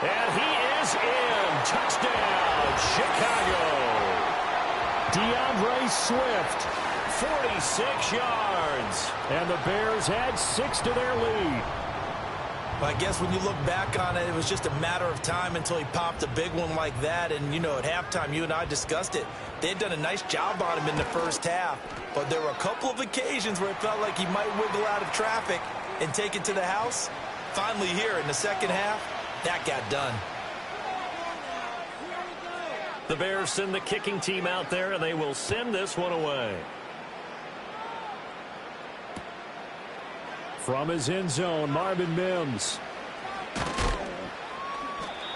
and he is in. Touchdown, Chicago. DeAndre Swift, 46 yards, and the Bears had 6 to their lead. Well, I guess when you look back on it, it was just a matter of time until he popped a big one like that. And, you know, at halftime, you and I discussed it. They had done a nice job on him in the first half. But there were a couple of occasions where it felt like he might wiggle out of traffic and take it to the house. Finally here in the second half, that got done. The Bears send the kicking team out there, and they will send this one away. From his end zone, Marvin Mims.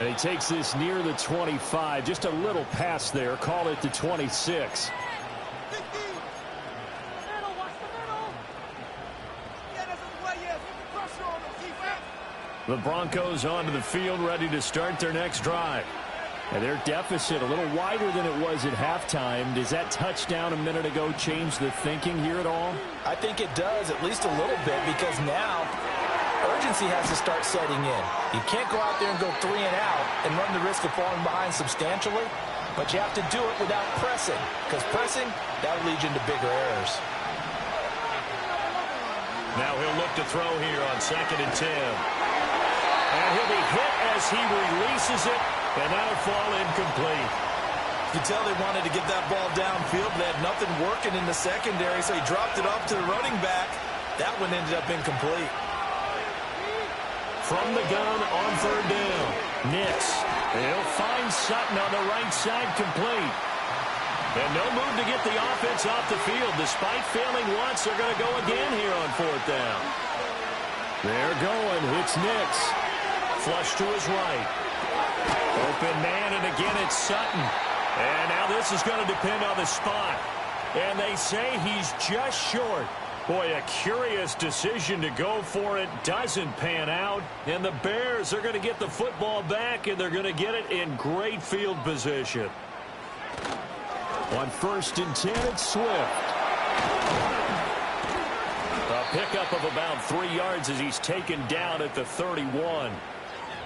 And he takes this near the 25. Just a little pass there. Call it the 26. The Broncos onto the field, ready to start their next drive. And their deficit a little wider than it was at halftime. Does that touchdown a minute ago change the thinking here at all? I think it does, at least a little bit, because now urgency has to start setting in. You can't go out there and go 3 and out and run the risk of falling behind substantially, but you have to do it without pressing, because pressing, that'll lead you into bigger errors. Now he'll look to throw here on 2nd and 10. And he'll be hit as he releases it, and that'll fall incomplete. You can tell they wanted to get that ball downfield, but they had nothing working in the secondary, so he dropped it off to the running back. That one ended up incomplete. From the gun on 3rd down, Nix. He'll find Sutton on the right side, complete. And no move to get the offense off the field. Despite failing once, they're going to go again here on 4th down. They're going. It's Nix. Flush to his right. Open man, and again it's Sutton. And now this is going to depend on the spot. And they say he's just short. Boy, a curious decision to go for it. Doesn't pan out. And the Bears are going to get the football back, and they're going to get it in great field position. On 1st and 10, it's Swift. A pickup of about 3 yards as he's taken down at the 31.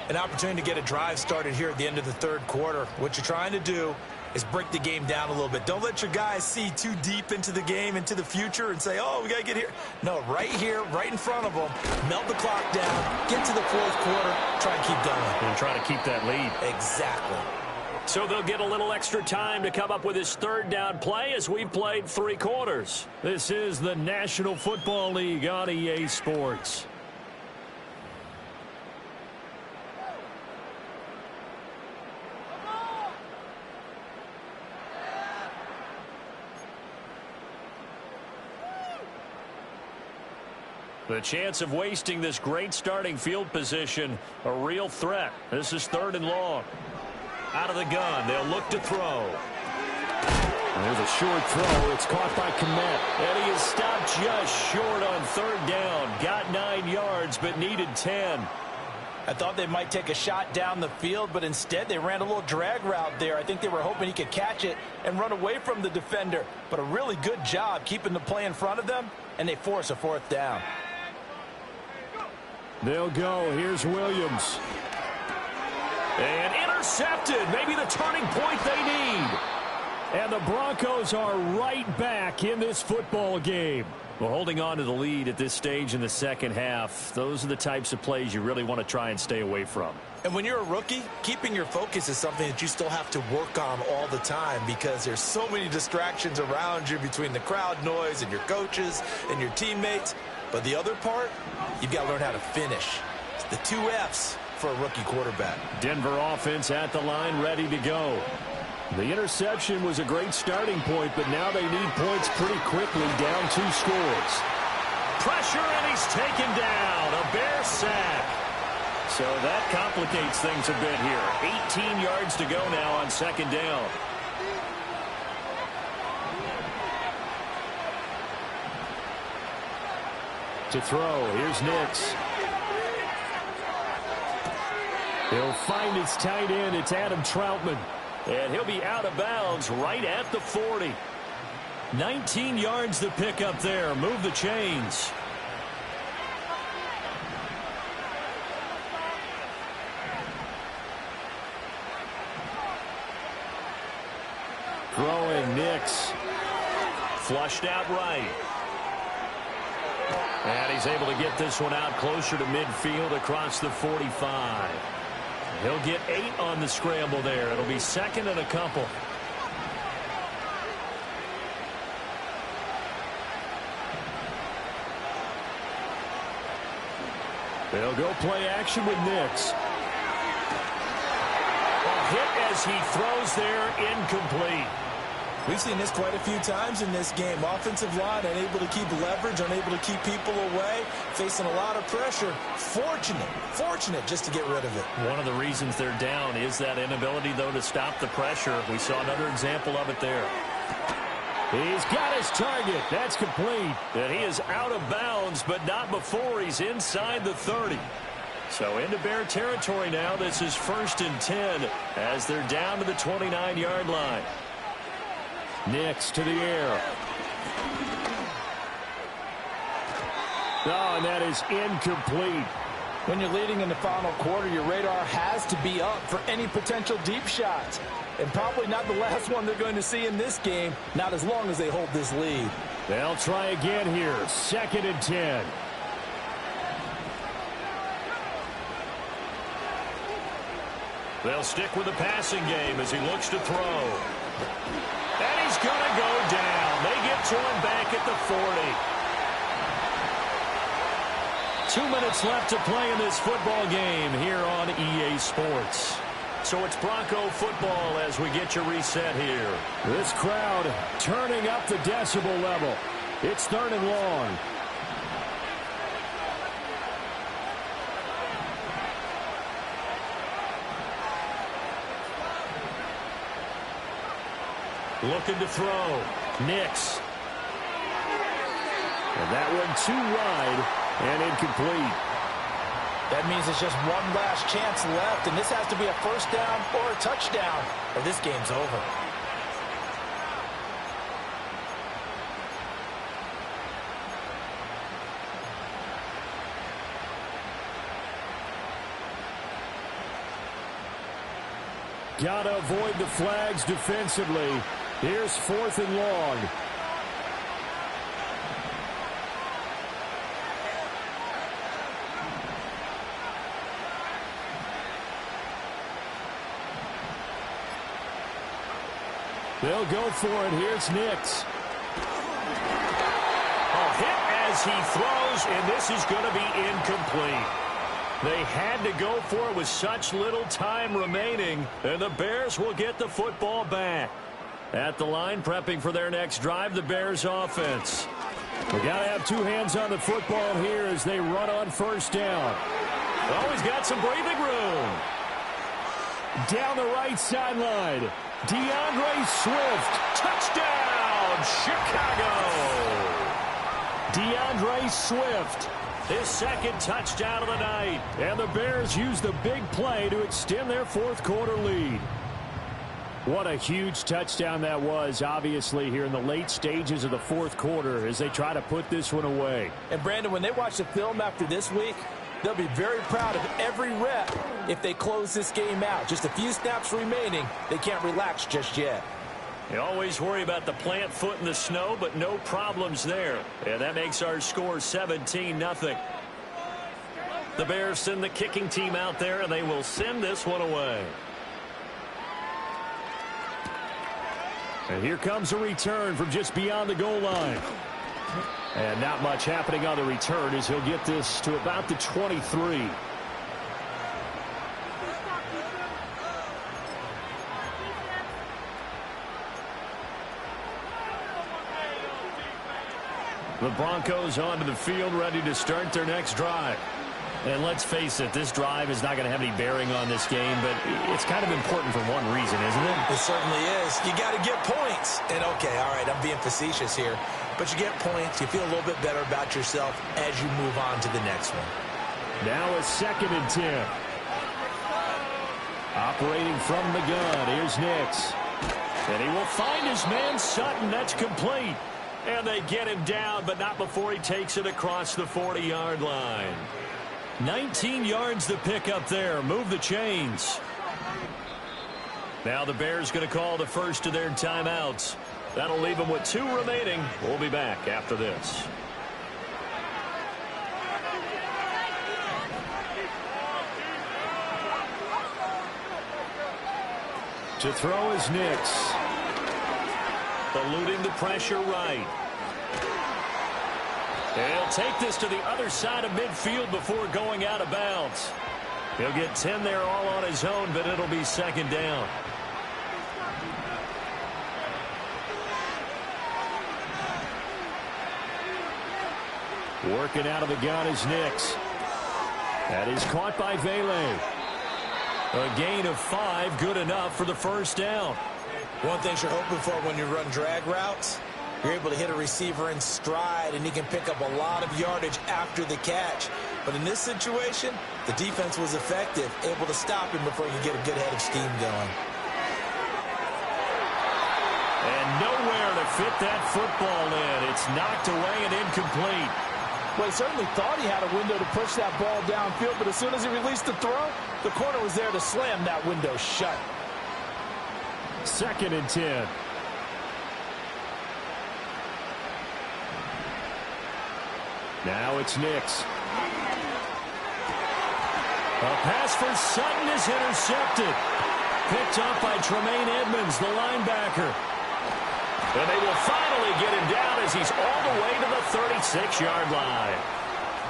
An opportunity to get a drive started here at the end of the 3rd quarter. What you're trying to do is break the game down a little bit. Don't let your guys see too deep into the game, into the future, and say, oh, we got to get here. No, right here, right in front of them, melt the clock down, get to the 4th quarter, try and keep going. And try to keep that lead. Exactly. So they'll get a little extra time to come up with his 3rd down play as we've played 3 quarters. This is the National Football League on EA Sports. The chance of wasting this great starting field position, a real threat. This is 3rd and long. Out of the gun, they'll look to throw. There's a short throw. It's caught by Kmet. And he is stopped just short on 3rd down. Got 9 yards, but needed 10. I thought they might take a shot down the field, but instead they ran a little drag route there. I think they were hoping he could catch it and run away from the defender. But a really good job keeping the play in front of them, and they force a 4th down. They'll go. Here's Williams. And intercepted. Maybe the turning point they need. And the Broncos are right back in this football game. Well, holding on to the lead at this stage in the second half, those are the types of plays you really want to try and stay away from. And when you're a rookie, keeping your focus is something that you still have to work on all the time because there's so many distractions around you between the crowd noise and your coaches and your teammates. But the other part, you've got to learn how to finish. It's the 2 F's for a rookie quarterback. Denver offense at the line, ready to go. The interception was a great starting point, but now they need points pretty quickly, down 2 scores. Pressure, and he's taken down. A Bear sack. So that complicates things a bit here. 18 yards to go now on 2nd down. To throw, here's Nix. He'll find his tight end. It's Adam Troutman. And he'll be out of bounds right at the 40. 19 yards to pick up there. Move the chains. Throwing Nix. Flushed out right. And he's able to get this one out closer to midfield across the 45. He'll get 8 on the scramble there. It'll be second and a couple. They'll go play action with Nix. A hit as he throws there, incomplete. We've seen this quite a few times in this game. Offensive line unable to keep leverage, unable to keep people away, facing a lot of pressure. Fortunate just to get rid of it. One of the reasons they're down is that inability, though, to stop the pressure. We saw another example of it there. He's got his target. That's complete. And he is out of bounds, but not before he's inside the 30. So into Bear territory now. This is 1st and 10 as they're down to the 29-yard line. Nix to the air. Oh, and that is incomplete. When you're leading in the final quarter, your radar has to be up for any potential deep shots. And probably not the last one they're going to see in this game, not as long as they hold this lead. They'll try again here. 2nd and 10. They'll stick with the passing game as he looks to throw. And he's going to go down. They get to him back at the 40. 2 minutes left to play in this football game here on EA Sports. So it's Bronco football as we get your reset here. This crowd turning up the decibel level. It's 3rd and long. Looking to throw. Nix. And that one too wide and incomplete. That means it's just one last chance left, and this has to be a first down or a touchdown, or this game's over. Gotta avoid the flags defensively. Here's 4th and long. They'll go for it. Here's Nix. A hit as he throws, and this is going to be incomplete. They had to go for it with such little time remaining, and the Bears will get the football back. At the line, prepping for their next drive, the Bears offense. We got to have 2 hands on the football here as they run on 1st down. Oh, he's got some breathing room. Down the right sideline. DeAndre Swift. Touchdown, Chicago. DeAndre Swift. His 2nd touchdown of the night. And the Bears use the big play to extend their 4th quarter lead. What a huge touchdown that was, obviously, here in the late stages of the 4th quarter as they try to put this one away. And, Brandon, when they watch the film after this week, they'll be very proud of every rep if they close this game out. Just a few snaps remaining. They can't relax just yet. You always worry about the plant foot in the snow, but no problems there. And that makes our score 17-0. The Bears send the kicking team out there, and they will send this one away. And here comes a return from just beyond the goal line. And not much happening on the return as he'll get this to about the 23. The Broncos onto the field, ready to start their next drive. And let's face it, this drive is not going to have any bearing on this game, but it's kind of important for one reason, isn't it? It certainly is. You got to get points. And, okay, all right, I'm being facetious here. But you get points, you feel a little bit better about yourself as you move on to the next one. Now a 2nd and 10. Operating from the gun, here's Nix. And he will find his man Sutton. That's complete. And they get him down, but not before he takes it across the 40-yard line. 19 yards to pick up there. Move the chains. Now the Bears going to call the first of their timeouts. That'll leave them with 2 remaining. We'll be back after this. To throw is Nix. Eluding the pressure right. And he'll take this to the other side of midfield before going out of bounds. He'll get 10 there all on his own, but it'll be 2nd down. Working out of the gun is Nix. That is caught by Vele. A gain of 5, good enough for the 1st down. One thing you're hoping for when you run drag routes, you're able to hit a receiver in stride, and he can pick up a lot of yardage after the catch. But in this situation, the defense was effective, able to stop him before you get a good head of steam going. And nowhere to fit that football in. It's knocked away and incomplete. Well, he certainly thought he had a window to push that ball downfield, but as soon as he released the throw, the corner was there to slam that window shut. 2nd and 10. Now it's Nix. A pass for Sutton is intercepted. Picked up by Tremaine Edmonds, the linebacker. And they will finally get him down as he's all the way to the 36-yard line.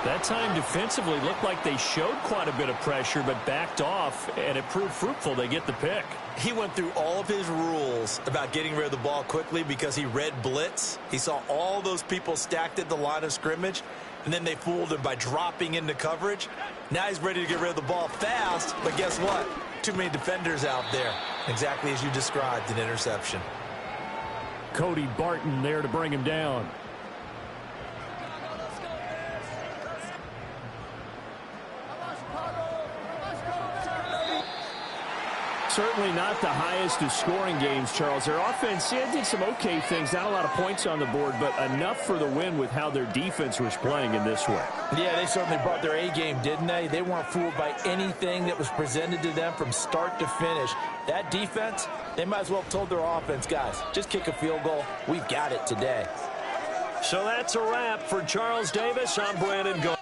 That time defensively looked like they showed quite a bit of pressure but backed off, and it proved fruitful. They get the pick. He went through all of his rules about getting rid of the ball quickly because he read blitz. He saw all those people stacked at the line of scrimmage, and then they fooled him by dropping into coverage. Now he's ready to get rid of the ball fast, but guess what? Too many defenders out there. Exactly as you described, an interception. Cody Barton there to bring him down. Certainly not the highest of scoring games, Charles. Their offense did some okay things. Not a lot of points on the board, but enough for the win with how their defense was playing in this way. Yeah, they certainly brought their A game, didn't they? They weren't fooled by anything that was presented to them from start to finish. That defense, they might as well have told their offense, guys, just kick a field goal. We've got it today. So that's a wrap for Charles Davis. I'm Brandon Gault.